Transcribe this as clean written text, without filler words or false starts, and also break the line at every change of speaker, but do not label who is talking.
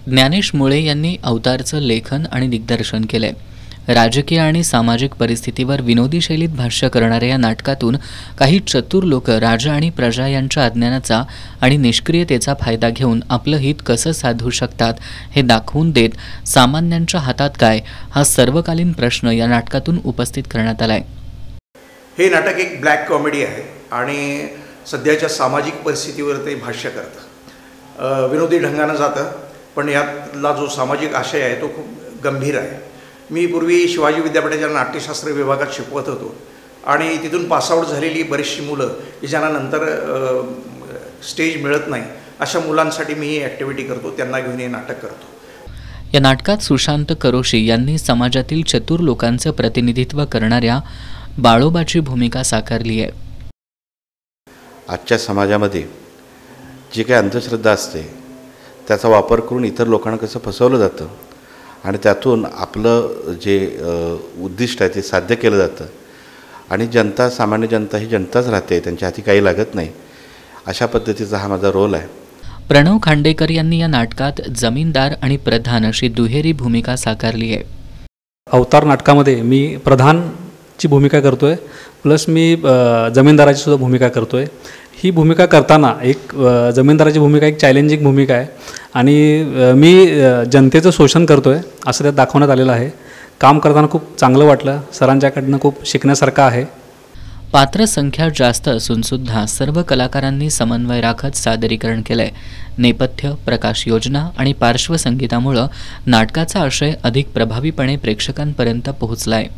ज्ञानेश मुळे यांनी अवतारचं लेखन आणि दिग्दर्शन केलंय। राजकीय आणि सामाजिक परिस्थितीवर विनोदी शैलीत भाष्य करणाऱ्या या नाटकातून काही चतुर लोक राजा आणि प्रजा यांच्या अज्ञानाचा आणि निष्क्रियतेचा फायदा घेऊन आपलं हित कसं साधू शकतात हे दाखवून देत सामान्यांच्या हातात काय हा सर्वकालीन प्रश्न या नाटकातून उपस्थित करण्यात आलाय।
हे नाटक एक ब्लॅक कॉमेडी आहे आणि सध्याच्या सामाजिक परिस्थितीवर ते भाष्य करतं। विनोदी ढंगानं जातं, पण यातला जो सामाजिक आशय आहे तो खूप गंभीर आहे। मी पूर्वी शिवाजी विद्यापीठाच्या नाट्यशास्त्र विभागात शिकवत होतो आणि तिथून पासआउट झालेली बरीचशी मुलं की ज्यांना नंतर स्टेज मिळत नाही अशा मुलांसाठी मी ही ॲक्टिव्हिटी करतो, त्यांना घेऊन हे नाटक करतो।
या नाटकात सुशांत करोशी यांनी समाजातील चतुर लोकांचं प्रतिनिधित्व करणाऱ्या बाळोबाची भूमिका साकारली आहे।
आजच्या समाजामध्ये जी काही अंधश्रद्धा असते त्याचा वापर करून इतर लोकांना कसं फसवलं जातं आणि त्यातून आपलं जे उद्दिष्ट आहे ते साध्य केलं जातं आणि जनता, सामान्य जनता ही जनताच राहते, त्यांच्या हाती काही लागत नाही, अशा पद्धतीचा हा माझा रोल आहे।
प्रणव खांडेकर यांनी या नाटकात जमीनदार आणि प्रधान अशी दुहेरी भूमिका साकारली आहे।
अवतार नाटकामध्ये मी प्रधानची भूमिका करतोय, प्लस मी जमीनदाराची सुद्धा भूमिका करतोय। ही भूमिका करताना एक जमीनदाराची भूमिका एक चॅलेंजिंग भूमिका आहे आणि मी जनतेचं शोषण करतोय असं त्यात दाखवण्यात आलेलं आहे। काम करताना खूप चांगलं वाटलं, सरांच्याकडनं खूप शिकण्यासारखं आहे।
पात्र संख्या जास्त असून सुद्धा सर्व कलाकारांनी समन्वय राखत सादरीकरण केलंय। नेपथ्य, प्रकाश योजना आणि पार्श्वसंगीतामुळे नाटकाचा आशय अधिक प्रभावीपणे प्रेक्षकांपर्यंत पोहोचलाय।